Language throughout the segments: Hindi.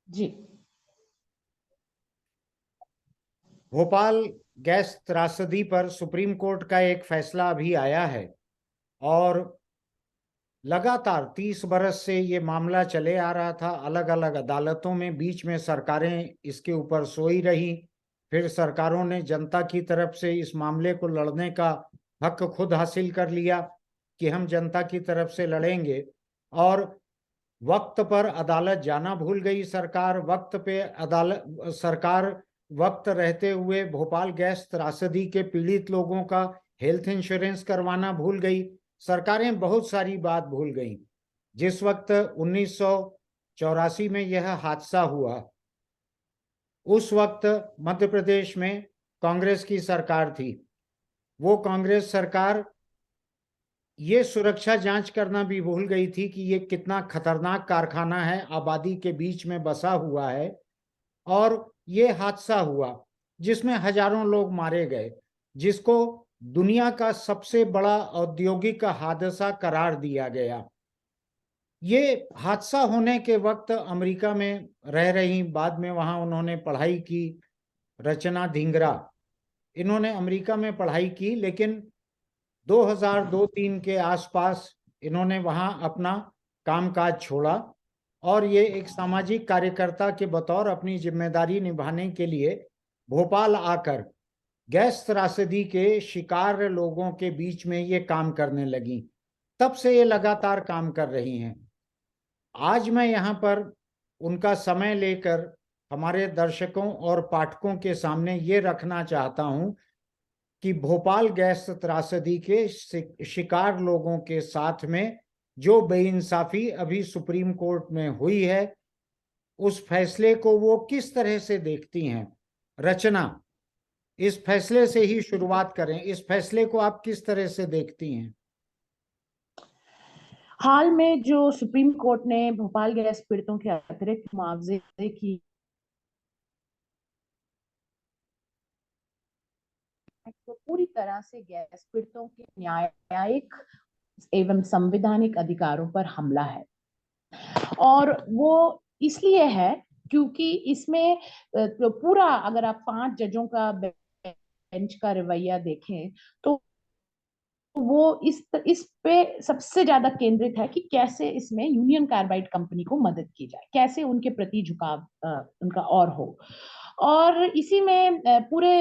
जी। भोपाल गैस त्रासदी पर सुप्रीम कोर्ट का एक फैसला अभी आया है और लगातार 30 बरस से ये मामला चले आ रहा था अलग अलग अदालतों में। बीच में सरकारें इसके ऊपर सोई रही, फिर सरकारों ने जनता की तरफ से इस मामले को लड़ने का हक खुद हासिल कर लिया कि हम जनता की तरफ से लड़ेंगे। और वक्त पर अदालत जाना भूल गई सरकार। वक्त पे अदालत सरकार वक्त रहते हुए भोपाल गैस त्रासदी के पीड़ित लोगों का हेल्थ इंश्योरेंस करवाना भूल गई। सरकारें बहुत सारी बात भूल गई। जिस वक्त 1984 में यह हादसा हुआ, उस वक्त मध्य प्रदेश में कांग्रेस की सरकार थी। वो कांग्रेस सरकार ये सुरक्षा जांच करना भी भूल गई थी कि ये कितना खतरनाक कारखाना है, आबादी के बीच में बसा हुआ है। और ये हादसा हुआ जिसमें हजारों लोग मारे गए, जिसको दुनिया का सबसे बड़ा औद्योगिक हादसा करार दिया गया। ये हादसा होने के वक्त अमेरिका में रह रही, बाद में वहां उन्होंने पढ़ाई की, रचना धिंगरा। इन्होंने अमेरिका में पढ़ाई की, लेकिन 2002-3 के आसपास इन्होंने वहां अपना कामकाज छोड़ा और ये एक सामाजिक कार्यकर्ता के बतौर अपनी जिम्मेदारी निभाने के लिए भोपाल आकर गैस त्रासदी के शिकार लोगों के बीच में ये काम करने लगी। तब से ये लगातार काम कर रही हैं। आज मैं यहाँ पर उनका समय लेकर हमारे दर्शकों और पाठकों के सामने ये रखना चाहता हूँ कि भोपाल गैस त्रासदी के शिकार लोगों के साथ में जो बेइंसाफी अभी सुप्रीम कोर्ट में हुई है, उस फैसले को वो किस तरह से देखती हैं। रचना, इस फैसले से ही शुरुआत करें। इस फैसले को आप किस तरह से देखती हैं? हाल में जो सुप्रीम कोर्ट ने भोपाल गैस पीड़ितों के अतिरिक्त मुआवजे की तो पूरी तरह से गैस पीड़ितों के न्यायिक एवं संवैधानिक अधिकारों पर हमला है। और वो इसलिए है क्योंकि इसमें तो पूरा, अगर आप 5 जजों का बेंच का रवैया देखें तो वो इस पे सबसे ज्यादा केंद्रित है कि कैसे इसमें यूनियन कार्बाइड कंपनी को मदद की जाए, कैसे उनके प्रति झुकाव उनका और हो। और इसी में पूरे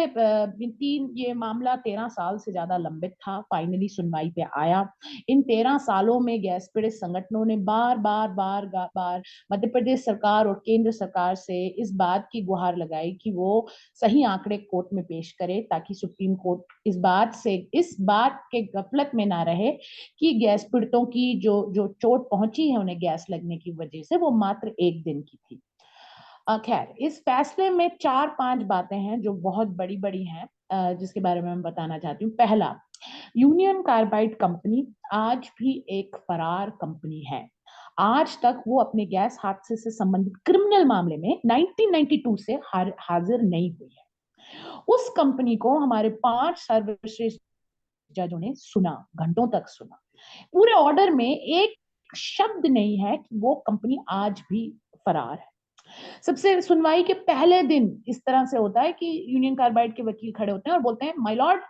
ये मामला 13 साल से ज्यादा लंबित था, फाइनली सुनवाई पे आया। इन 13 सालों में गैस पीड़ित संगठनों ने बार बार बार बार मध्य प्रदेश सरकार और केंद्र सरकार से इस बात की गुहार लगाई कि वो सही आंकड़े कोर्ट में पेश करे, ताकि सुप्रीम कोर्ट इस बात के गफलत में ना रहे कि गैस पीड़ितों की जो जो चोट पहुंची है उन्हें गैस लगने की वजह से, वो मात्र 1 दिन की थी। खैर, इस फैसले में 4-5 बातें हैं जो बहुत बड़ी बड़ी हैं, जिसके बारे में मैं बताना चाहती हूँ। पहला, यूनियन कार्बाइड कंपनी आज भी एक फरार कंपनी है। आज तक वो अपने गैस हादसे से संबंधित क्रिमिनल मामले में 1992 से हाजिर नहीं हुई है। उस कंपनी को हमारे 5 सर्वश्रेष्ठ जजों ने सुना, घंटों तक सुना। पूरे ऑर्डर में एक शब्द नहीं है कि वो कंपनी आज भी फरार है। सबसे सुनवाई के पहले दिन इस तरह से होता है कि यूनियन कार्बाइड के वकील खड़े होते हैं और बोलते हैं, माय लॉर्ड,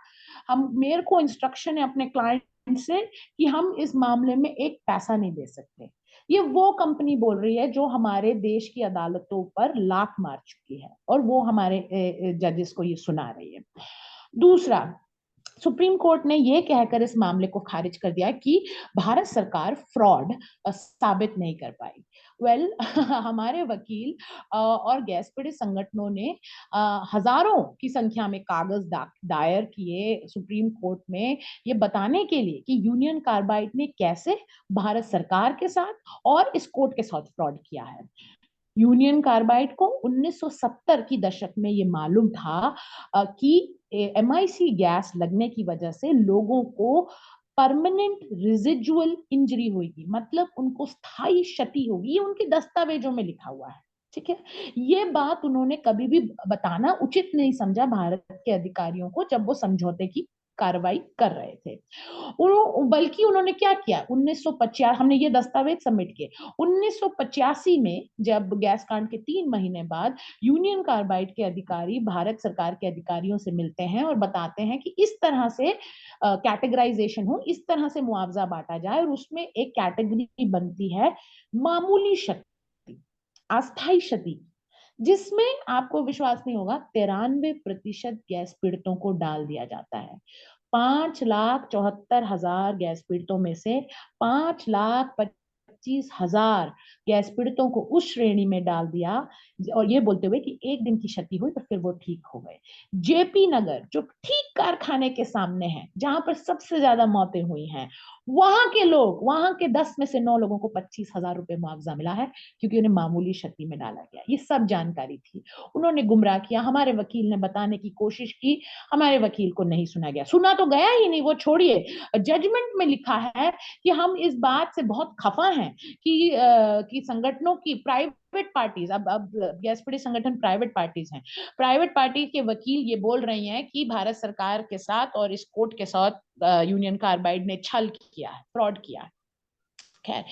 हम मेरे को इंस्ट्रक्शन है अपने क्लाइंट से कि हम इस मामले में एक पैसा नहीं दे सकते। ये वो कंपनी बोल रही है जो हमारे देश की अदालतों पर लात मार चुकी है, और वो हमारे जजेस को ये सुना रही है। दूसरा, सुप्रीम कोर्ट ने यह कहकर इस मामले को खारिज कर दिया कि भारत सरकार फ्रॉड साबित नहीं कर पाई। हमारे वकील और गैस पीड़ित संगठनों ने हजारों की संख्या में कागज दायर किए सुप्रीम कोर्ट में, ये बताने के लिए कि यूनियन कार्बाइड ने कैसे भारत सरकार के साथ और इस कोर्ट के साथ फ्रॉड किया है। यूनियन कार्बाइड को 1970 की दशक में ये मालूम था कि एमआईसी गैस लगने की वजह से लोगों को परमानेंट रेजिडुअल इंजरी होगी, मतलब उनको स्थायी क्षति होगी। ये उनके दस्तावेजों में लिखा हुआ है। ठीक है, ये बात उन्होंने कभी भी बताना उचित नहीं समझा भारत के अधिकारियों को जब वो समझौते की कार्रवाई कर रहे थे। बल्कि उन्होंने क्या किया, 1950, हमने ये दस्तावेज सबमिट किए, 1985 में जब गैस कांड के 3 महीने बाद यूनियन कार्बाइड के अधिकारी भारत सरकार के अधिकारियों से मिलते हैं और बताते हैं कि इस तरह से कैटेगराइजेशन हो, इस तरह से मुआवजा बांटा जाए, और उसमें एक कैटेगरी बनती है मामूली क्षति, अस्थायी क्षति, जिसमें आपको विश्वास नहीं होगा 93% गैस पीड़ितों को डाल दिया जाता है। 5,74,000 गैस पीड़ितों में से 5,25,000 गैस पीड़ितों को उस श्रेणी में डाल दिया, और ये बोलते हुए कि एक दिन की क्षति हुई तो फिर वो ठीक हो गए। जेपी नगर जो ठीक कारखाने के सामने है, जहां पर सबसे ज्यादा मौतें हुई हैं, वहां के लोग, वहां के 10 में से 9 लोगों को 25,000 रुपए मुआवजा मिला है, क्योंकि उन्हें मामूली क्षति में डाला गया। ये सब जानकारी थी, उन्होंने गुमराह किया, हमारे वकील ने बताने की कोशिश की, हमारे वकील को नहीं सुना गया, सुना तो गया ही नहीं, वो छोड़िए, जजमेंट में लिखा है कि हम इस बात से बहुत खफा हैं कि संगठनों की प्राइवेट पार्टीज, अब गैस पीड़ित संगठन प्राइवेट पार्टीज हैं, प्राइवेट पार्टी के वकील ये बोल रही हैं कि भारत सरकार के साथ और इस कोर्ट के साथ यूनियन कार्बाइड ने छल किया है, फ्रॉड किया है। खैर,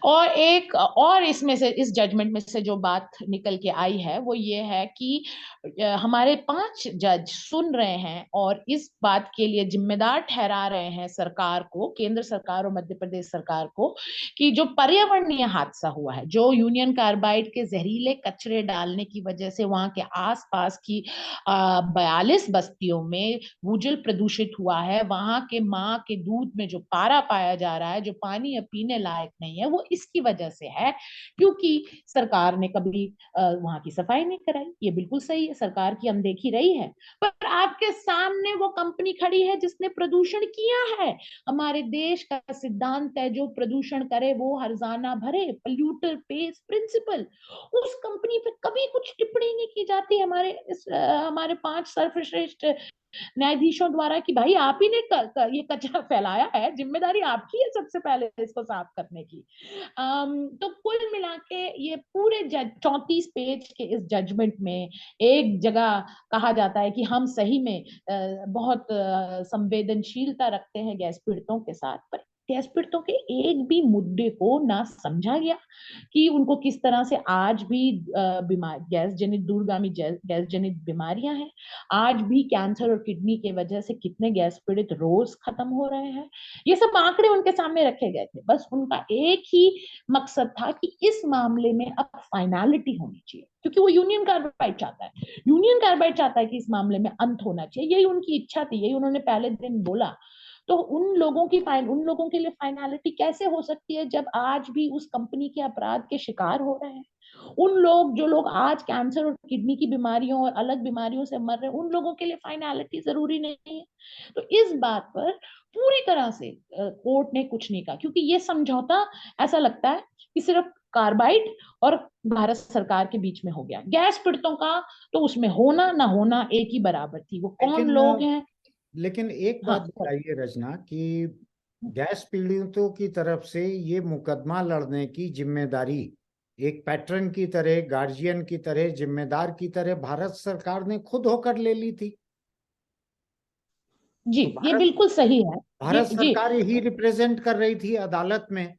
और इसमें से, इस जजमेंट में से जो बात निकल के आई है वो ये है कि हमारे 5 जज सुन रहे हैं और इस बात के लिए जिम्मेदार ठहरा रहे हैं सरकार को, केंद्र सरकार और मध्य प्रदेश सरकार को, कि जो पर्यावरणीय हादसा हुआ है, जो यूनियन कार्बाइड के जहरीले कचरे डालने की वजह से वहां के आसपास की 42 बस्तियों में भूजल प्रदूषित हुआ है, वहां के माँ के दूध में जो पारा पाया जा रहा है, जो पानी अब पीने लायक नहीं है, वो इसकी वजह से है क्योंकि सरकार ने कभी वहां की सफाई नहीं कराई। ये बिल्कुल सही है, सरकार की अनदेखी रही है, पर आपके सामने वो कंपनी खड़ी है जिसने प्रदूषण किया है। हमारे देश का सिद्धांत है जो प्रदूषण करे वो हर्जाना भरे, पॉल्यूटर पेस प्रिंसिपल। उस कंपनी पे कभी कुछ टिप्पणी नहीं की जाती हमारे 5 सर्वश्रेष्ठ न्यायाधीशों द्वारा कि भाई आप ही ने ये कचरा फैलाया है, जिम्मेदारी आपकी है सबसे पहले इसको साफ करने की। तो कुल मिला के ये पूरे 34 पेज के इस जजमेंट में एक जगह कहा जाता है कि हम सही में बहुत संवेदनशीलता रखते हैं गैस पीड़ितों के साथ, पर गैस पीड़ितों के एक भी मुद्दे को ना समझा गया कि उनको किस तरह से आज भी बीमार, गैस जनित, दूरगामी गैस जनित बीमारियां हैं, आज भी कैंसर और किडनी के वजह से कितने गैस पीड़ित रोज खत्म हो रहे हैं। ये सब आंकड़े उनके सामने रखे गए थे, बस उनका एक ही मकसद था कि इस मामले में अब फाइनलिटी होनी चाहिए, क्योंकि वो यूनियन कार्बाइड चाहता है, यूनियन कार्बाइड चाहता है कि इस मामले में अंत होना चाहिए, यही उनकी इच्छा थी, यही उन्होंने पहले दिन बोला। तो उन लोगों के लिए फाइनलिटी कैसे हो सकती है जब आज भी उस कंपनी के अपराध के शिकार हो रहे हैं? जो लोग आज कैंसर और किडनी की बीमारियों और अलग बीमारियों से मर रहे हैं, उन लोगों के लिए फाइनलिटी जरूरी नहीं है। तो इस बात पर पूरी तरह से कोर्ट ने कुछ नहीं कहा, क्योंकि ये समझौता ऐसा लगता है कि सिर्फ कार्बाइड और भारत सरकार के बीच में हो गया, गैस पीड़ितों का तो उसमें होना ना होना एक ही बराबर थी, वो कौन लेकिन लोग हैं। लेकिन एक हाँ बात बताइए रचना कि गैस पीड़ितों की तरफ से ये मुकदमा लड़ने की जिम्मेदारी एक पैटर्न की तरह, गार्जियन की तरह, जिम्मेदार की तरह भारत सरकार ने खुद होकर ले ली थी। जी, तो ये भारत बिल्कुल सही है। ये भारत जी, सरकार ही रिप्रेजेंट कर रही थी अदालत में,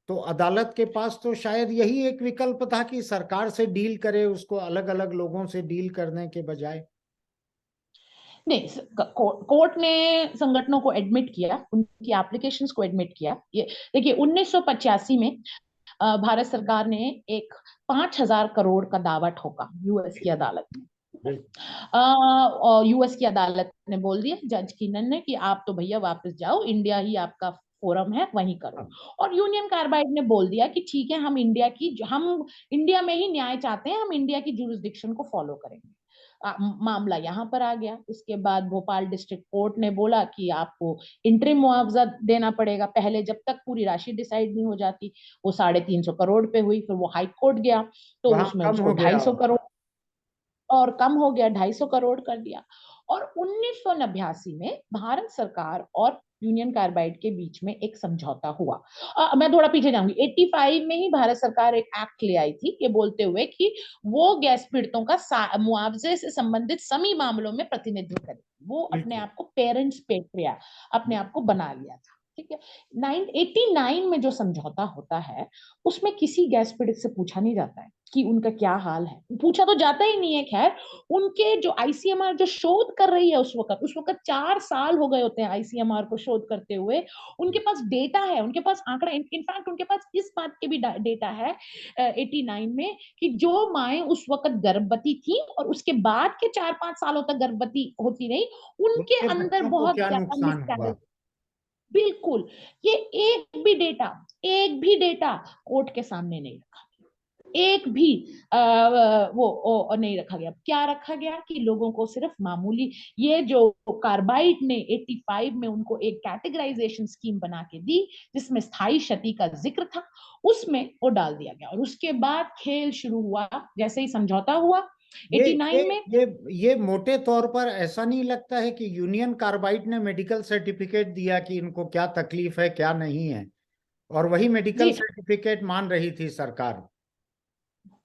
तो अदालत के पास तो शायद यही एक विकल्प था कि सरकार से डील करे, उसको अलग अलग लोगों से डील करने के बजाय। नहीं, कोर्ट ने संगठनों को एडमिट किया, उनकी एप्लीकेशंस को एडमिट किया। ये देखिए, 1985 में भारत सरकार ने एक 5,000 करोड़ का दावा ठोका यूएस की अदालत में। और यूएस की अदालत ने बोल दिया, जज कीनन ने, कि आप तो भैया वापस जाओ, इंडिया ही आपका फोरम है, वहीं करो। और यूनियन कार्बाइड ने बोल दिया कि ठीक है, हम इंडिया में ही न्याय चाहते हैं, हम इंडिया की जुरिस्डिक्शन को फॉलो करेंगे। मामला यहाँ पर आ गया। उसके बाद भोपाल डिस्ट्रिक्ट कोर्ट ने बोला कि आपको इंटरिम मुआवजा देना पड़ेगा, पहले जब तक पूरी राशि डिसाइड नहीं हो जाती। वो 350 करोड़ पे हुई, फिर वो हाई कोर्ट गया तो वहां उसमें कम उसको हो गया। 250 करोड़, और कम हो गया, 250 करोड़ कर दिया। और 1989 में भारत सरकार और यूनियन कार्बाइड के बीच में एक समझौता हुआ। मैं थोड़ा पीछे जाऊंगी, 85 में ही भारत सरकार एक एक्ट ले आई थी, ये बोलते हुए कि वो गैस पीड़ितों का मुआवजे से संबंधित सभी मामलों में प्रतिनिधित्व करे। वो अपने बिल्कुल। आप को पेरेंट्स पेट्रिया अपने आप को बना लिया था। ठीक है, 989 में जो समझौता होता है उसमें किसी गैस पीड़ित से पूछा नहीं जाता है कि उनका क्या हाल है, पूछा तो जाता ही नहीं है। खैर, उनके जो आईसीएमआर जो शोध कर रही है उस वक्त 4 साल हो गए होते हैं आईसीएमआर को शोध करते हुए, उनके पास डेटा है, उनके पास आंकड़ा, इनफैक्ट उनके पास इस बात के भी डेटा है 89 में कि जो माए उस वक्त गर्भवती थी और उसके बाद के 4-5 सालों तक गर्भवती होती रही, उनके उनके अंदर बच्चों को बहुत क्या ज्यादा नुकसान हुआ? मिसकैरेज। बिल्कुल, ये एक भी डेटा कोर्ट के सामने नहीं रखा, एक भी वो नहीं रखा गया। क्या रखा गया कि लोगों को सिर्फ मामूली, ये जो कार्बाइड ने 85 में उनको एक कैटेगराइजेशन स्कीम बना के दी जिसमें स्थायी क्षति का जिक्र था, उसमें वो डाल दिया गया और उसके बाद खेल शुरू हुआ। जैसे ही समझौता हुआ ये ये 89 में। ये ये मोटे तौर पर ऐसा नहीं लगता है कि यूनियन कार्बाइड ने मेडिकल सर्टिफिकेट दिया कि इनको क्या तकलीफ है क्या नहीं है, और वही मेडिकल जी, सर्टिफिकेट मान रही थी सरकार?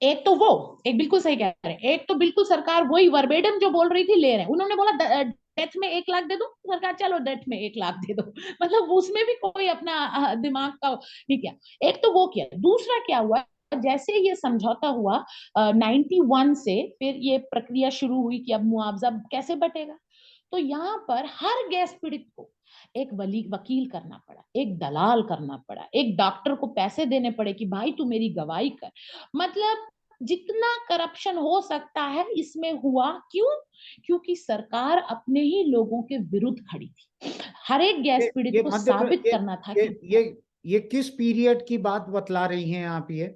एक तो वो, एक बिल्कुल सही कह रहे हैं, एक तो बिल्कुल सरकार वही वर्बेडम जो बोल रही थी ले रहे हैं। उन्होंने बोला डेथ में 1 लाख दे दो, सरकार चलो डेथ में 1 लाख दे दो। मतलब उसमें भी कोई अपना दिमाग का नहीं किया। एक तो वो किया, दूसरा क्या हुआ, जैसे ये समझौता हुआ 91 से फिर ये प्रक्रिया शुरू हुई कि अब मुआवजा कैसे बटेगा। तो यहाँ पर हर गैस पीड़ित को एक वकील करना पड़ा, एक दलाल करना पड़ा, एक डॉक्टर को पैसे देने पड़े कि भाई तू मेरी गवाही कर। मतलब जितना करप्शन हो सकता है इसमें हुआ। क्यों? क्योंकि सरकार अपने ही लोगों के विरुद्ध खड़ी थी। हर एक गैस पीड़ित ये को मध्य साबित प्रदेश, करना था ये कि ये ये किस पीरियड की बात बतला रही हैं आप ये?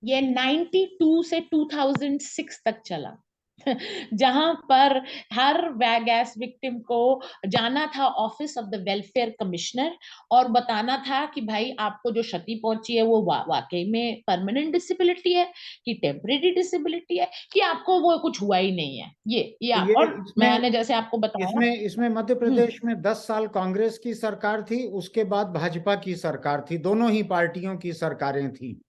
ये 92 से 2006 तक चला। जहां पर हर गैस विक्टिम को जाना था office of the welfare commissioner और बताना था कि भाई आपको जो क्षति पहुंची है वो वाकई में परमानेंट डिसेबिलिटी है कि टेम्परेरी डिसेबिलिटी है कि आपको वो कुछ हुआ ही नहीं है। ये तो ये और इसमें मैंने जैसे आपको बताया। इसमें इसमें मध्य हम्म, प्रदेश में 10 साल कांग्रेस की सरकार थी, उसके बाद भाजपा की सरकार थी, दोनों ही पार्टियों की सरकारें थी।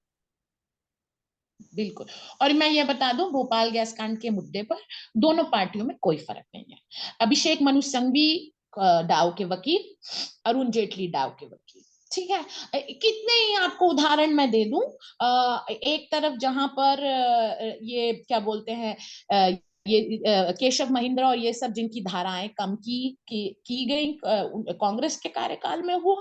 बिल्कुल। और मैं ये बता दूं, भोपाल गैस कांड के मुद्दे पर दोनों पार्टियों में कोई फर्क नहीं है। अभिषेक मनु सिंघवी डाव के वकील, अरुण जेटली डाव के वकील। ठीक है, कितने ही आपको उदाहरण मैं दे दूं। एक तरफ जहां पर ये क्या बोलते हैं, ये केशव महिंद्रा और ये सब जिनकी धाराएं कम की गई कांग्रेस के कार्यकाल में हुआ,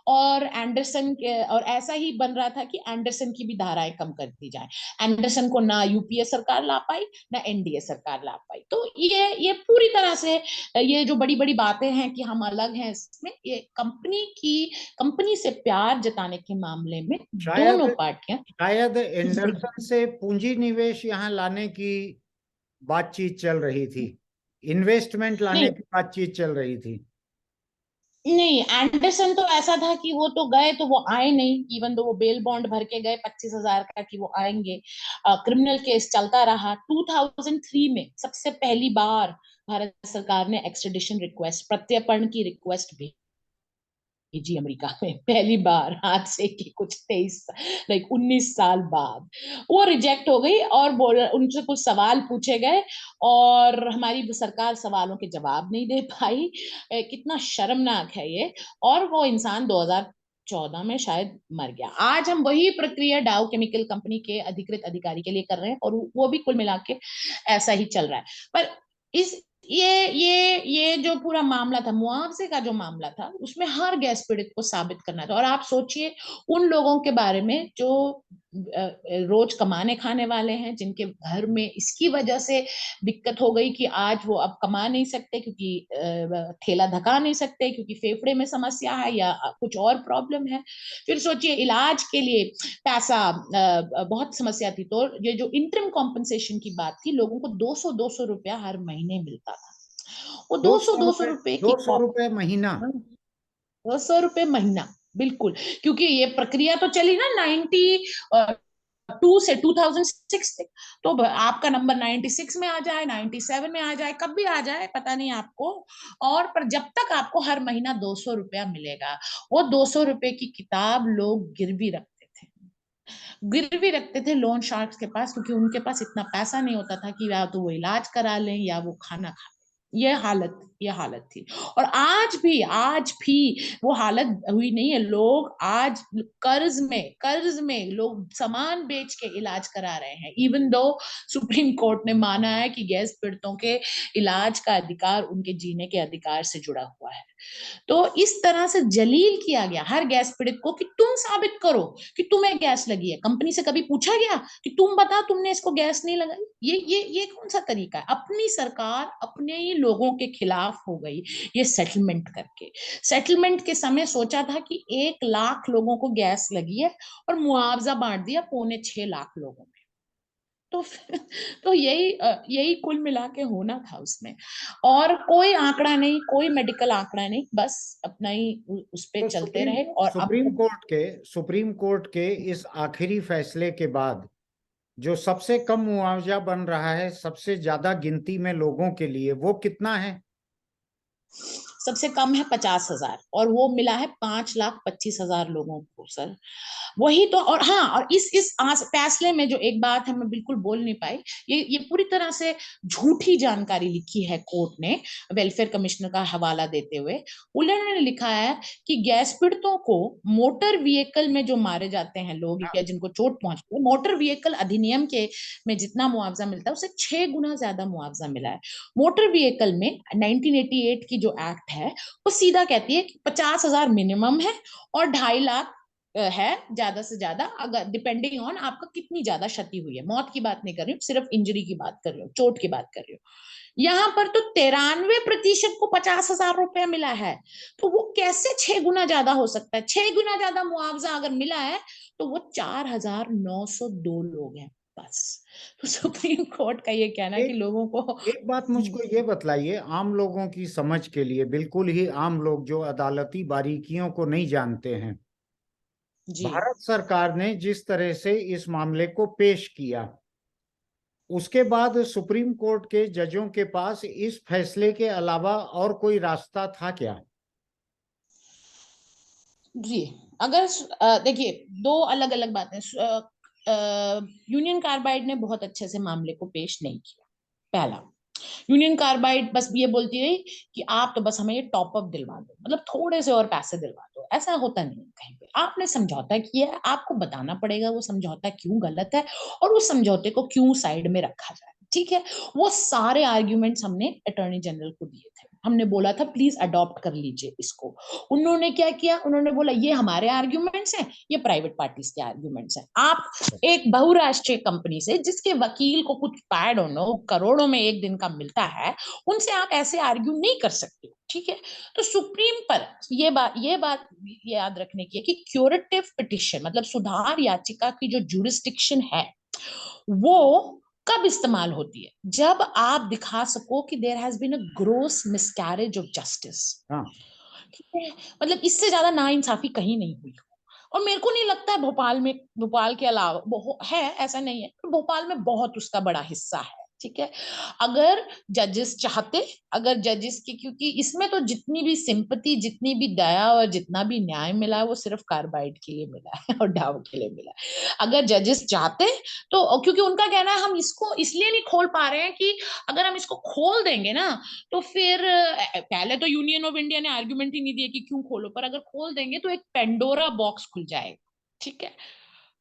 और एंडरसन के, और ऐसा ही बन रहा था कि एंडरसन की भी धाराएं कम कर दी जाए। एंडरसन को ना यूपीए सरकार ला पाई ना एनडीए सरकार ला पाई। तो ये पूरी तरह से ये जो बड़ी बड़ी बातें हैं कि हम अलग हैं, इसमें ये कंपनी से प्यार जताने के मामले में शायद दोनों पार्टियां शायद एक। एंडरसन से पूंजी निवेश यहाँ लाने की बातचीत चल रही थी, इन्वेस्टमेंट लाने नहीं की बातचीत चल रही थी। नहीं, एंडरसन तो ऐसा था कि वो तो गए तो वो आए नहीं, इवन दो वो बेल बॉन्ड भर के गए 25,000 का कि वो आएंगे। क्रिमिनल केस चलता रहा। 2003 में सबसे पहली बार भारत सरकार ने एक्सट्रेडिशन रिक्वेस्ट, प्रत्यर्पण की रिक्वेस्ट भेजी अमेरिका में, पहली बार आज से कि कुछ 19 साल बाद। वो रिजेक्ट हो गई और उनसे कुछ सवाल पूछे गए और हमारी सरकार सवालों के जवाब नहीं दे पाई। कितना शर्मनाक है ये। और वो इंसान 2014 में शायद मर गया। आज हम वही प्रक्रिया डाउ केमिकल कंपनी के अधिकृत अधिकारी के लिए कर रहे हैं और वो भी कुल मिला के ऐसा ही चल रहा है। पर इस ये जो पूरा मामला था, मुआवजे का जो मामला था, उसमें हर गैस पीड़ित को साबित करना था। और आप सोचिए उन लोगों के बारे में जो रोज कमाने खाने वाले हैं, जिनके घर में इसकी वजह से दिक्कत हो गई कि आज वो अब कमा नहीं सकते क्योंकि ठेला धका नहीं सकते क्योंकि फेफड़े में समस्या है या कुछ और प्रॉब्लम है। फिर सोचिए इलाज के लिए पैसा बहुत समस्या थी। तो ये जो इंटरिम कॉम्पनसेशन की बात थी, लोगों को 200 रुपया हर महीने मिलता था। वो दो 200 सौ 200 रुपये रुपए दो की सौ रुपये महीना? 200 रुपए महीना। बिल्कुल, क्योंकि ये प्रक्रिया तो चली ना 90 2 से 2006 तक, तो आपका नंबर 96 में आ जाए, 97 में आ जाए, कब भी आ जाए पता नहीं आपको। और पर जब तक आपको हर महीना 200 रुपया मिलेगा, वो 200 रुपए की किताब लोग गिरवी रखते थे लोन शार्क्स के पास, क्योंकि उनके पास इतना पैसा नहीं होता था कि या तो वो इलाज करा लें या वो खाना खा लें। ये हालत थी। और आज भी वो हालत हुई नहीं है। लोग आज कर्ज में लोग सामान बेच के इलाज करा रहे हैं, इवन दो सुप्रीम कोर्ट ने माना है कि गैस पीड़ितों के इलाज का अधिकार उनके जीने के अधिकार से जुड़ा हुआ है। तो इस तरह से जलील किया गया हर गैस पीड़ित को कि तुम साबित करो कि तुम्हें गैस लगी है। कंपनी से कभी पूछा गया कि तुम बता तुमने इसको गैस नहीं लगाई? ये कौन सा तरीका है? अपनी सरकार अपने ही लोगों के खिलाफ हो गई ये सेटलमेंट करके। सेटलमेंट के समय सोचा था कि 1 लाख लोगों को गैस लगी है और मुआवजा बांट दिया 6.25 लाख लोगों में। तो तो यही कुल मिला के होना था उसमें। और कोई आंकड़ा नहीं, कोई मेडिकल आंकड़ा नहीं, बस अपना ही उस पे तो चलते रहे। और अब सुप्रीम कोर्ट के इस आखिरी फैसले के बाद जो सबसे कम मुआवजा बन रहा है सबसे ज्यादा गिनती में लोगों के लिए, वो कितना है? सबसे कम है 50,000 और वो मिला है 5,25,000 लोगों को सर। वही तो। और हाँ, और इस फैसले में जो एक बात है मैं बिल्कुल बोल नहीं पाई, ये पूरी तरह से झूठी जानकारी लिखी है कोर्ट ने वेलफेयर कमिश्नर का हवाला देते हुए। उन्होंने लिखा है कि गैस पीड़ितों को मोटर व्हीकल में जो मारे जाते हैं लोग या जिनको चोट पहुंचती है, मोटर व्हीकल अधिनियम के में जितना मुआवजा मिलता है उससे 6 गुना ज्यादा मुआवजा मिला है। मोटर व्हीकल में 1988 की जो एक्ट है वो सीधा कहती है कि 50,000 मिनिमम है और 2.5 लाख है ज्यादा से ज्यादा, अगर डिपेंडिंग ऑन आपका कितनी ज्यादा क्षति हुई है। मौत की बात नहीं कर रही हूँ, सिर्फ इंजरी की बात कर रही हूँ, चोट की बात कर रही हूँ। यहाँ पर तो 93% को 50,000 रुपया मिला है। तो वो कैसे 6 गुना ज्यादा हो सकता है? 6 गुना ज्यादा मुआवजा अगर मिला है तो वो 4,902 लोग हैं बस। तो सुप्रीम कोर्ट का ये कहना कि एक लोगों को एक बात मुझको ये बतलाइए, आम लोगों की समझ के लिए, बिल्कुल ही आम लोग जो अदालती बारीकियों को नहीं जानते हैं, जी भारत सरकार ने जिस तरह से इस मामले को पेश किया, उसके बाद सुप्रीम कोर्ट के जजों के पास इस फैसले के अलावा और कोई रास्ता था क्या? जी। अगर देखिए, दो अलग अलग बातें। यूनियन कार्बाइड ने बहुत अच्छे से मामले को पेश नहीं किया। पहला, यूनियन कार्बाइड बस ये बोलती रही कि आप तो बस हमें ये टॉप अप दिलवा दो, मतलब थोड़े से और पैसे दिलवा दो। ऐसा होता नहीं है कहीं पे। आपने समझौता किया है, आपको बताना पड़ेगा वो समझौता क्यों गलत है और उस समझौते को क्यों साइड में रखा जाए। ठीक है, वो सारे आर्ग्यूमेंट्स हमने अटॉर्नी जनरल को दिए थे। हमने बोला था प्लीज अडॉप्ट कर लीजिए इसको। उन्होंने क्या किया? उन्होंने बोला ये हमारे आर्ग्यूमेंट्स हैं, ये प्राइवेट पार्टीज के आर्ग्यूमेंट्स हैं। आप एक बहुराष्ट्रीय कंपनी से जिसके वकील को कुछ आई डोंट नो करोड़ों में एक दिन का मिलता है, उनसे आप ऐसे आर्ग्यू नहीं कर सकते। ठीक है, तो सुप्रीम पर ये बात याद रखने की है कि क्यूरेटिव पिटिशन मतलब सुधार याचिका की जो जुरिस्डिक्शन है वो कब इस्तेमाल होती है? जब आप दिखा सको कि there has been a gross miscarriage of justice. हाँ। ठीक है, मतलब इससे ज्यादा नाइंसाफी कहीं नहीं हुई। और मेरे को नहीं लगता है भोपाल के अलावा है, ऐसा नहीं है, भोपाल में बहुत उसका बड़ा हिस्सा है। ठीक है, अगर जजेस चाहते, अगर जजेस की, क्योंकि इसमें तो जितनी भी सिंपति, जितनी भी दया और जितना भी न्याय मिला है वो सिर्फ कार्बाइड के लिए मिला है और डाव के लिए मिला है। अगर जजेस चाहते तो, क्योंकि उनका कहना है हम इसको इसलिए नहीं खोल पा रहे हैं कि अगर हम इसको खोल देंगे ना तो फिर पहले तो यूनियन ऑफ इंडिया ने आर्गुमेंट ही नहीं दिया कि क्यों खोलो, पर अगर खोल देंगे तो एक पेंडोरा बॉक्स खुल जाएगा। ठीक है,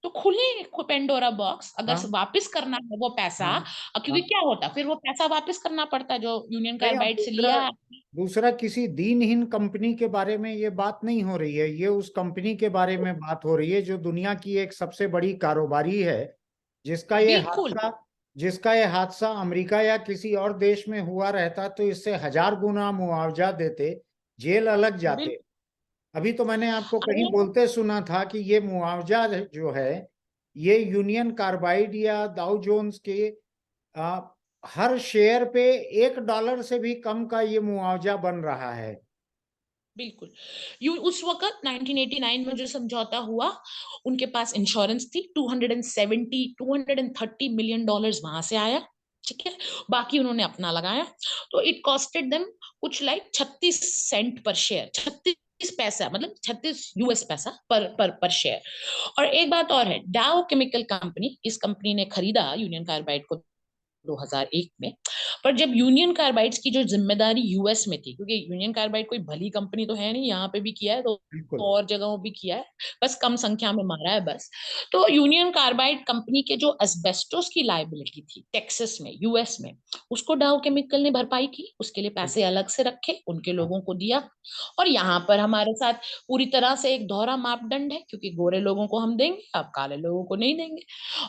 तो खुले पेंडोरा बॉक्स, अगर हाँ। वापस करना है वो पैसा, हाँ। क्योंकि हाँ। क्या होता फिर वो पैसा वापस करना पड़ता जो यूनियन नहीं, अब कार्बाइड से दूसरा लिया है। दूसरा किसी दीनहीन कंपनी के बारे में ये बात नहीं हो रही है, ये उस कंपनी के बारे में बात हो रही है जो दुनिया की एक सबसे बड़ी कारोबारी है, जिसका ये बिल्कुल हादसा जिसका ये हादसा अमेरिका या किसी और देश में हुआ रहता तो इससे 1000 गुना मुआवजा देते, जेल अलग जाते। बिल्कुल। अभी तो मैंने आपको कहीं अरे बोलते सुना था कि ये मुआवजा जो है, ये यूनियन कार्बाइड या डाउ जोन्स के आ, हर शेयर पे $1 से भी कम का ये मुआवजा बन रहा है। बिल्कुल। उस वक्त 1989 में जो समझौता हुआ, उनके पास इंश्योरेंस थी, 230 मिलियन डॉलर्स वहां से आया, ठीक है, बाकी उन्होंने अपना लगाया। तो इट कॉस्टेड देम कुछ लाइक 36 सेंट पर शेयर, 36 पैसा, मतलब 36 यूएस पैसा पर शेयर। और एक बात और है, डाउ केमिकल कंपनी, इस कंपनी ने खरीदा यूनियन कार्बाइड को 2001 में। पर जब यूनियन कार्बाइड्स की जो जिम्मेदारी यूएस में थी, क्योंकि यूनियन कार्बाइड कोई भली कंपनी तो है नहीं, यहाँ पे भी किया है तो बिल्कुल। और जगहों भी किया है, बस कम संख्या में मारा है बस। तो यूनियन कार्बाइड कंपनी के जो एस्बेस्टोस की लाइबिलिटी थी टेक्सास में, यूएस में, उसको डाउ केमिकल ने भरपाई की, उसके लिए पैसे अलग से रखे, उनके लोगों को दिया। और यहाँ पर हमारे साथ पूरी तरह से एक दोहरा मापदंड है, क्योंकि गोरे लोगों को हम देंगे, अब काले लोगों को नहीं देंगे।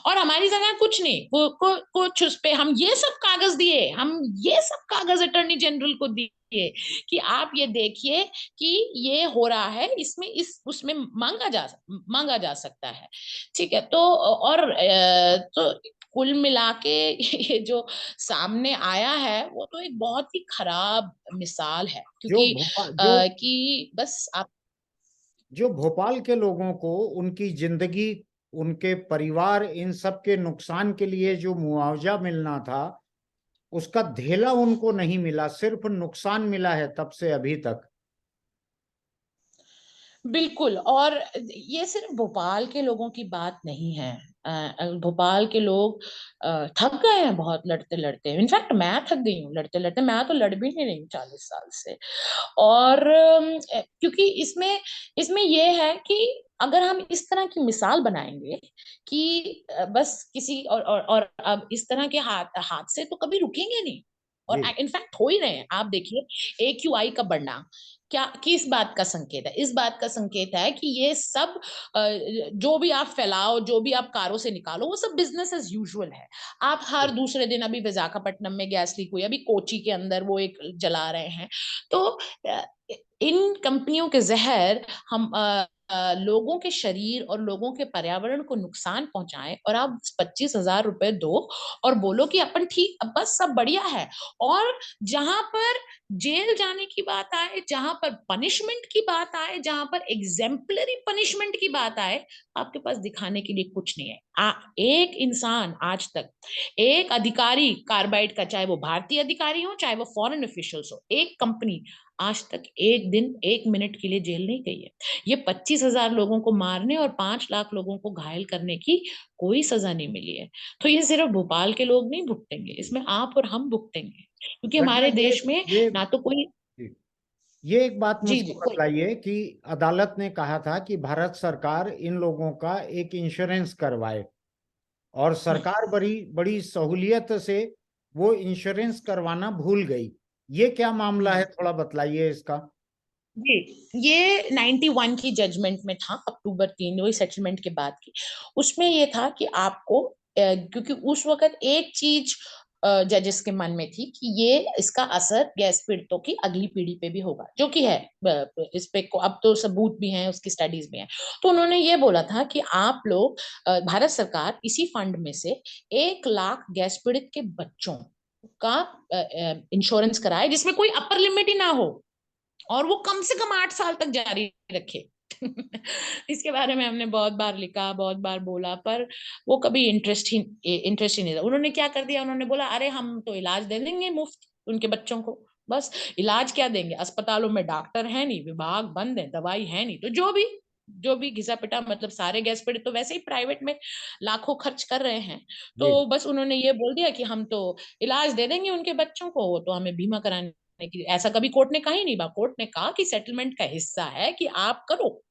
और हमारी जगह कुछ नहीं, कुछ उस पे हम ये सब कागज दिए, हम ये सब कागज अटॉर्नी जनरल को दिए कि आप ये देखिए कि ये हो रहा है, इसमें इस उसमें मांगा जा सकता है, ठीक है। तो और तो कुल मिला के ये जो सामने आया है वो तो एक बहुत ही खराब मिसाल है, जो क्योंकि भोपाल जो कि बस आप जो भोपाल के लोगों को उनकी जिंदगी, उनके परिवार, इन सब के नुकसान के लिए जो मुआवजा मिलना था, उसका धेला उनको नहीं मिला, सिर्फ नुकसान मिला है तब से अभी तक। बिल्कुल। और ये सिर्फ भोपाल के लोगों की बात नहीं है, भोपाल के लोग थक गए हैं बहुत लड़ते लड़ते। इनफैक्ट मैं थक गई हूँ लड़ते लड़ते, मैं तो लड़ भी नहीं रही हूँ 40 साल से। और क्योंकि इसमें इसमें ये है कि अगर हम इस तरह की मिसाल बनाएंगे कि बस किसी और अब इस तरह के हादसे तो कभी रुकेंगे नहीं। और जी। इनफैक्ट हो ही रहे हैं, आप देखिए AQI का बढ़ना क्या किस बात का संकेत है? इस बात का संकेत है कि ये सब जो भी आप फैलाओ, जो भी आप कारों से निकालो, वो सब बिजनेस एज यूजुअल है। आप हर दूसरे दिन, अभी विशाखापट्टनम में गैस लीक हुई, अभी कोची के अंदर वो एक जला रहे हैं। तो अ, इन कंपनियों के जहर हम लोगों के शरीर और लोगों के पर्यावरण को नुकसान पहुंचाएं, और आप 25,000 रुपए दो और बोलो कि अपन ठीक, अब बस सब बढ़िया है। और जहां पर जेल जाने की बात आए, जहां पर पनिशमेंट की बात आए, जहां पर एग्जेम्पलरी पनिशमेंट की बात आए, आपके पास दिखाने के लिए कुछ नहीं है। एक इंसान आज तक, एक अधिकारी कार्बाइड का, चाहे वो भारतीय अधिकारी हो चाहे वो फॉरेन ऑफिशियल्स हो, एक कंपनी आज तक एक दिन 1 मिनट के लिए जेल नहीं गई है। ये 25,000 लोगों को मारने और 5 लाख लोगों को घायल करने की कोई सजा नहीं मिली है। तो ये सिर्फ भोपाल के लोग नहीं भुगतेंगे, इसमें आप और हम भुगतेंगे, क्योंकि घटना हमारे देश में ये ना तो कोई। ये एक बात जी मुझको जी कोई। बतलाइए कि अदालत ने कहा था कि भारत सरकार इन लोगों का एक इंश्योरेंस करवाए, और सरकार बड़ी बड़ी सहूलियत से वो इंश्योरेंस करवाना भूल गई। ये क्या मामला है, थोड़ा बतलाइए इसका। जी, ये 91 की जजमेंट में था, अक्टूबर 3, वही सेटलमेंट के बाद की। उसमें ये था कि आपको क्योंकि उस वक्त एक चीज जजेस के मन में थी कि ये इसका असर गैस पीड़ितों की अगली पीढ़ी पे भी होगा, जो कि है। इस पे अब तो सबूत भी हैं, उसकी स्टडीज भी हैं। तो उन्होंने ये बोला था कि आप लोग, भारत सरकार इसी फंड में से 1 लाख गैस पीड़ित के बच्चों का इंश्योरेंस कराए, जिसमें कोई अपर लिमिट ही ना हो, और वो कम से कम 8 साल तक जारी रखे। इसके बारे में हमने बहुत बार लिखा, बहुत बार बोला, पर वो कभी इंटरेस्ट ही नहीं था। उन्होंने क्या कर दिया, उन्होंने बोला अरे हम तो इलाज दे देंगे मुफ्त उनके बच्चों को। बस इलाज क्या देंगे, अस्पतालों में डॉक्टर है नहीं, विभाग बंद है, दवाई है नहीं, तो जो भी घिसा पिटा, मतलब सारे गैस पीड़ित तो वैसे ही प्राइवेट में लाखों खर्च कर रहे हैं। जी। तो बस उन्होंने ये बोल दिया कि हम तो इलाज दे देंगे उनके बच्चों को, वो तो हमें बीमा कराने की, ऐसा कभी कोर्ट ने कहा ही नहीं। कोर्ट ने कहा कि सेटलमेंट का हिस्सा है कि आप करो।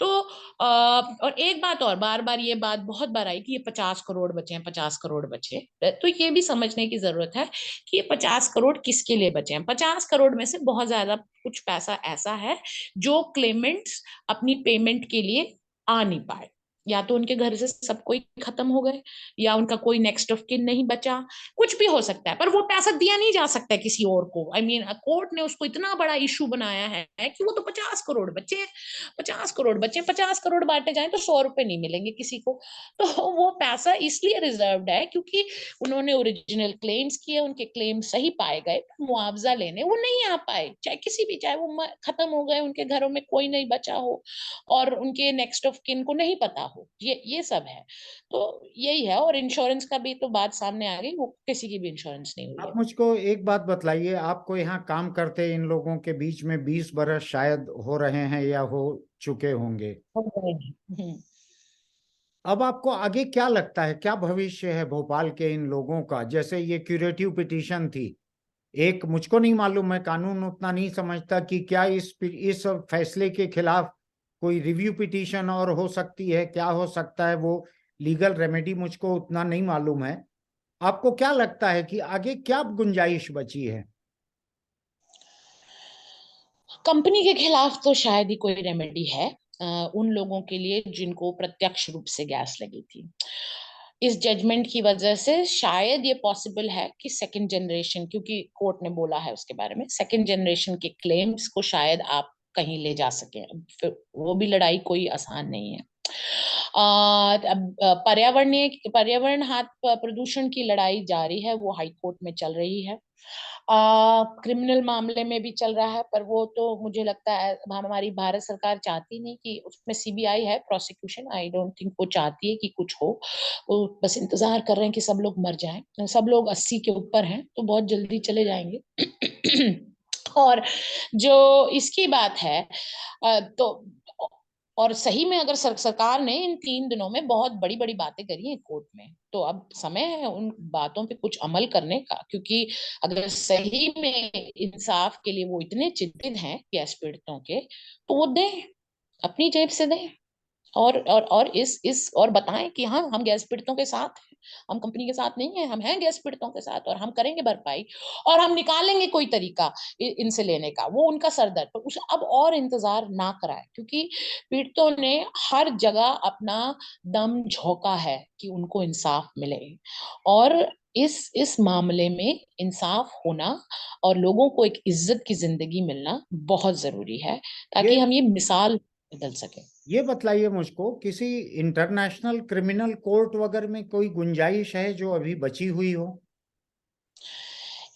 तो और एक बात और, बार बार ये बात बहुत बार आई कि ये 50 करोड़ बचे हैं, 50 करोड़ बचे। तो ये भी समझने की जरूरत है कि ये 50 करोड़ किसके लिए बचे हैं। 50 करोड़ में से बहुत ज्यादा कुछ पैसा ऐसा है जो क्लेमेंट्स अपनी पेमेंट के लिए आ नहीं पाए, या तो उनके घर से सब कोई खत्म हो गए, या उनका कोई नेक्स्ट ऑफ किन नहीं बचा, कुछ भी हो सकता है, पर वो पैसा दिया नहीं जा सकता किसी और को। आई मीन कोर्ट ने उसको इतना बड़ा इशू बनाया है कि वो तो 50 करोड़ बच्चे, 50 करोड़ बच्चे, 50 करोड़ बांटे जाए तो 100 रुपए नहीं मिलेंगे किसी को। तो वो पैसा इसलिए रिजर्व्ड है क्योंकि उन्होंने ओरिजिनल क्लेम्स किए, उनके क्लेम सही पाए गए, मुआवजा लेने वो नहीं आ पाए, चाहे किसी भी, चाहे वो खत्म हो गए, उनके घरों में कोई नहीं बचा हो और उनके नेक्स्ट ऑफ किन को नहीं पता हो, ये सब है। तो यही है। और इंश्योरेंस का भी तो बात सामने आ गई, वो किसी की भी इंश्योरेंस नहीं हुई आप है। मुझको एक बात बतलाइए, आपको यहाँ काम करते इन लोगों के बीच में 20 बरस शायद हो रहे हैं या हो चुके होंगे। हम्म। अब आपको आगे क्या लगता है, क्या भविष्य है भोपाल के इन लोगों का? जैसे ये क्यूरेटिव पिटीशन थी, एक मुझको नहीं मालूम, मैं कानून उतना नहीं समझता कि क्या इस फैसले के खिलाफ कोई रिव्यू पिटीशन और हो सकती है, क्या हो सकता है वो लीगल रेमेडी, मुझको उतना नहीं मालूम है। आपको क्या लगता है कि आगे क्या गुंजाइश बची है? कंपनी के खिलाफ तो शायद ही कोई रेमेडी है, उन लोगों के लिए जिनको प्रत्यक्ष रूप से गैस लगी थी। इस जजमेंट की वजह से शायद ये पॉसिबल है कि सेकंड जनरेशन, क्योंकि कोर्ट ने बोला है उसके बारे में, सेकंड जनरेशन के क्लेम्स को शायद आप कहीं ले जा सके। फिर वो भी लड़ाई कोई आसान नहीं है। अब पर्यावरण हाथ प्रदूषण की लड़ाई जारी है, वो हाई कोर्ट में चल रही है। क्रिमिनल मामले में भी चल रहा है, पर वो तो मुझे लगता है हमारी भारत सरकार चाहती नहीं कि उसमें सीबीआई है प्रोसिक्यूशन, आई डोंट थिंक वो चाहती है कि कुछ हो। वो बस इंतजार कर रहे हैं कि सब लोग मर जाएं। सब लोग 80 के ऊपर हैं तो बहुत जल्दी चले जाएंगे। और जो इसकी बात है, तो और सही में अगर सरकार ने इन 3 दिनों में बहुत बड़ी बड़ी बातें करी हैं कोर्ट में, तो अब समय है उन बातों पे कुछ अमल करने का। क्योंकि अगर सही में इंसाफ के लिए वो इतने चिंतित हैं गैस पीड़ितों के, तो वो दें, अपनी जेब से दें। और इस और बताएं कि हाँ, हम गैस पीड़ितों के साथ हैं, हम कंपनी के साथ नहीं है, हम हैं गैस पीड़ितों के साथ और हम करेंगे भरपाई और हम निकालेंगे कोई तरीका इनसे लेने का। वो उनका सरदर्द, पर उसे अब और इंतजार ना कराए, क्योंकि पीड़ितों ने हर जगह अपना दम झोंका है कि उनको इंसाफ मिले। और इस मामले में इंसाफ होना और लोगों को एक इज्जत की जिंदगी मिलना बहुत जरूरी है, ये ताकि हम ये मिसाल बदल सके। ये बतलाइए मुझको, किसी इंटरनेशनल क्रिमिनल कोर्ट वगैरह में कोई गुंजाइश है जो अभी बची हुई हो?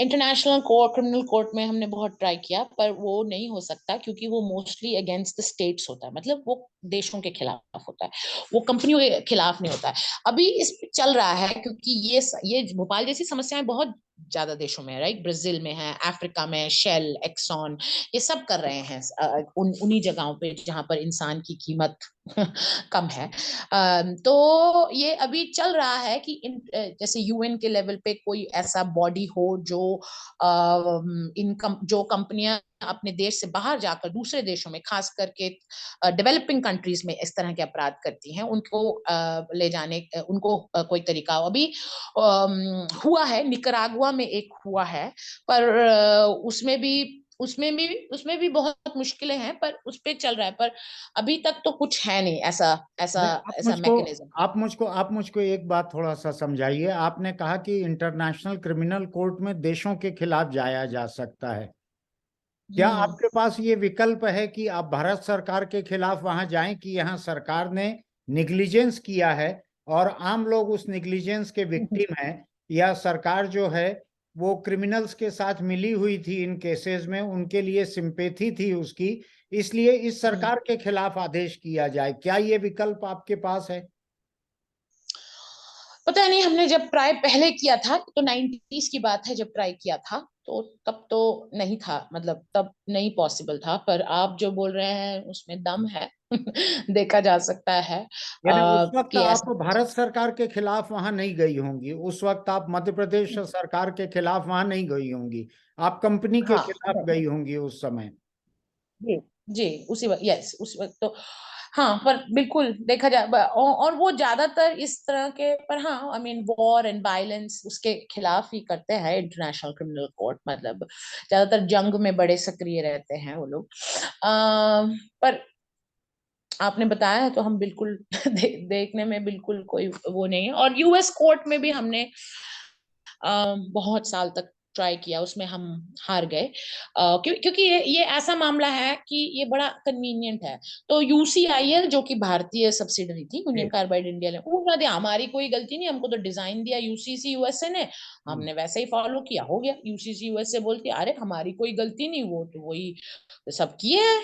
इंटरनेशनल कोर्ट, क्रिमिनल कोर्ट में हमने बहुत ट्राई किया, पर वो नहीं हो सकता, क्योंकि वो मोस्टली अगेंस्ट द स्टेट्स होता है, मतलब वो देशों के खिलाफ होता है, वो कंपनियों के खिलाफ नहीं होता है। अभी इस पे चल रहा है, क्योंकि ये भोपाल जैसी समस्याएं बहुत ज्यादा देशों में है, राइट? ब्राजील में है, अफ्रीका में शेल, एक्सॉन, ये सब कर रहे हैं उन्हीं जगहों पे जहां पर इंसान की कीमत कम है। तो ये अभी चल रहा है कि जैसे यूएन के लेवल पे कोई ऐसा बॉडी हो जो जो कंपनियां अपने देश से बाहर जाकर दूसरे देशों में, खास करके डेवलपिंग कंट्रीज में इस तरह के अपराध करती हैं, उनको ले जाने, उनको कोई तरीका अभी हुआ है, निकरागुआ में एक हुआ है, पर उसमें भी बहुत मुश्किलें हैं, पर उस पे चल रहा है, पर अभी तक तो कुछ है नहीं ऐसा ऐसा नहीं, ऐसा मैकेनिज्म। आप मुझको एक बात थोड़ा सा समझाइए। आपने कहा कि इंटरनेशनल क्रिमिनल कोर्ट में देशों के खिलाफ जाया जा सकता है। क्या हम्म। आपके पास ये विकल्प है कि आप भारत सरकार के खिलाफ वहां जाएं कि यहाँ सरकार ने निग्लिजेंस किया है और आम लोग उस निग्लिजेंस के विक्टिम हैं, या सरकार जो है वो क्रिमिनल्स के साथ मिली हुई थी इन केसेस में, उनके लिए सिंपेथी थी उसकी, इसलिए इस हम्म। सरकार के खिलाफ आदेश किया जाए? क्या ये विकल्प आपके पास है? पता नहीं, हमने जब ट्राई पहले किया था तो 90s की बात है, जब ट्राई किया था तो तब तो नहीं था, मतलब तब नहीं पॉसिबल था, पर आप जो बोल रहे हैं उसमें दम है। देखा जा सकता है यानी उस वक्त कि आप ऐसा। भारत सरकार के खिलाफ वहां नहीं गई होंगी, उस वक्त आप मध्य प्रदेश सरकार के खिलाफ वहां नहीं गई होंगी, आप कंपनी के हाँ, खिलाफ गई होंगी उस समय। जी, जी, उसी वक्त, यस, उस वक्त तो हाँ, पर बिल्कुल देखा जाए, और वो ज्यादातर इस तरह के, पर हाँ, I mean war and violence उसके खिलाफ ही करते हैं इंटरनेशनल क्रिमिनल कोर्ट, मतलब ज्यादातर जंग में बड़े सक्रिय रहते हैं वो लोग। पर आपने बताया है तो हम बिल्कुल देखने में बिल्कुल कोई वो नहीं है। और यूएस कोर्ट में भी हमने बहुत साल तक ट्राई किया, उसमें हम हार गए, क्योंकि ये ऐसा मामला है कि ये बड़ा कन्वीनियंट है। तो यूसीआईएल जो कि भारतीय सब्सिडरी थी, यूनियन कार्बाइड इंडिया ने, वो कहते हमारी कोई गलती नहीं, हमको तो डिजाइन दिया यूसीसी यूएसए ने, हमने वैसे ही फॉलो किया, हो गया। यूसीसी यूएसए बोलती अरे हमारी कोई गलती नहीं, वो तो वही सब किए हैं।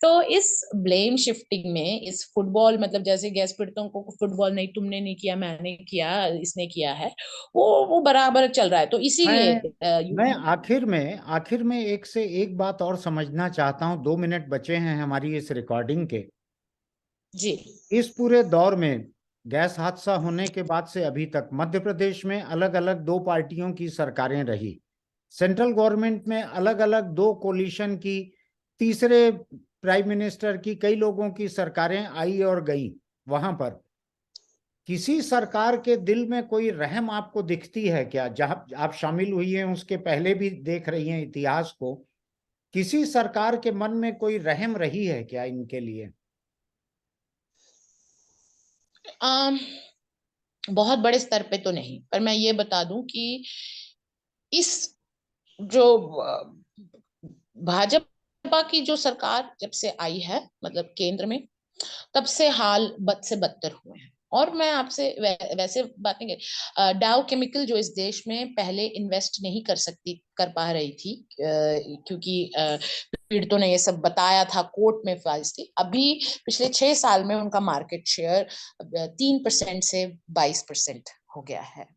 तो इस ब्लेम शिफ्टिंग में, इस फुटबॉल मतलब जैसे गैस पीड़ितों को फुटबॉल नहीं, तुमने नहीं किया, मैंने किया, इसने किया है, वो बराबर चल रहा है। तो इसीलिए मैं आखिर में एक से एक बात और समझना चाहता हूं। 2 मिनट बचे हैं हमारी इस रिकॉर्डिंग के। जी इस पूरे दौर में गैस हादसा होने के बाद से अभी तक मध्य प्रदेश में अलग अलग 2 पार्टियों की सरकारें रही। सेंट्रल गवर्नमेंट में अलग अलग 2 कोलिशन की, तीसरे प्राइम मिनिस्टर की, कई लोगों की सरकारें आई और गई। वहां पर किसी सरकार के दिल में कोई रहम आपको दिखती है क्या? जहां आप शामिल हुई हैं उसके पहले भी देख रही हैं इतिहास को, किसी सरकार के मन में कोई रहम रही है क्या इनके लिए? बहुत बड़े स्तर पे तो नहीं, पर मैं ये बता दूं कि इस जो भाजपा की जो सरकार जब से आई है, मतलब केंद्र में, तब से हाल बद से बदतर हुए हैं। और मैं आपसे वैसे बात नहीं करी, डाउ केमिकल जो इस देश में पहले इन्वेस्ट नहीं कर पा रही थी, क्योंकि पीड़ितों ने ये सब बताया था, कोर्ट में फाइल्स थी। अभी पिछले 6 साल में उनका मार्केट शेयर 3% से 22% हो गया है।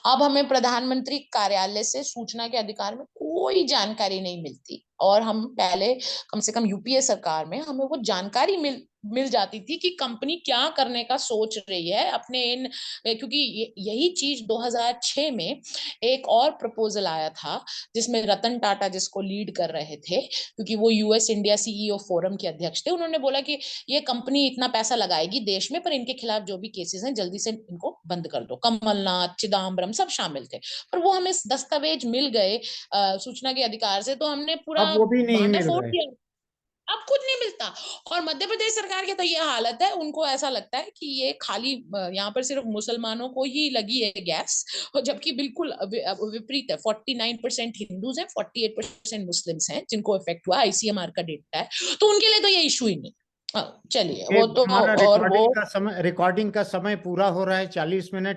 अब हमें प्रधानमंत्री कार्यालय से सूचना के अधिकार में कोई जानकारी नहीं मिलती, और हम पहले कम से कम यूपीए सरकार में हमें वो जानकारी मिल जाती थी कि कंपनी क्या करने का सोच रही है अपने इन, क्योंकि यही चीज 2006 में एक और प्रपोजल आया था जिसमें रतन टाटा जिसको लीड कर रहे थे, क्योंकि वो यूएस इंडिया सीईओ फोरम के अध्यक्ष थे, उन्होंने बोला कि ये कंपनी इतना पैसा लगाएगी देश में, पर इनके खिलाफ जो भी केसेस हैं जल्दी से इनको बंद कर दो। कमलनाथ, चिदम्बरम सब शामिल थे, पर वो हमें दस्तावेज मिल गए सूचना के अधिकार से, तो हमने पूरा अब वो भी नहीं भांडा मिल फोड़ रहे। दिया। अब कुछ नहीं मिलता। और मध्य प्रदेश सरकार की तो ये हालत है, उनको ऐसा लगता है कि ये खाली यहाँ पर सिर्फ मुसलमानों को ही लगी है गैस, और जबकि बिल्कुल विपरीत है। 49% हिंदूज हैं, 48% मुस्लिम्स हैं जिनको इफेक्ट हुआ, आईसीएमआर का डेटा है, तो उनके लिए तो ये इशू ही नहीं। चलिए, वो तो, हमारा और वो रिकॉर्डिंग का समय पूरा हो रहा है, 40 मिनट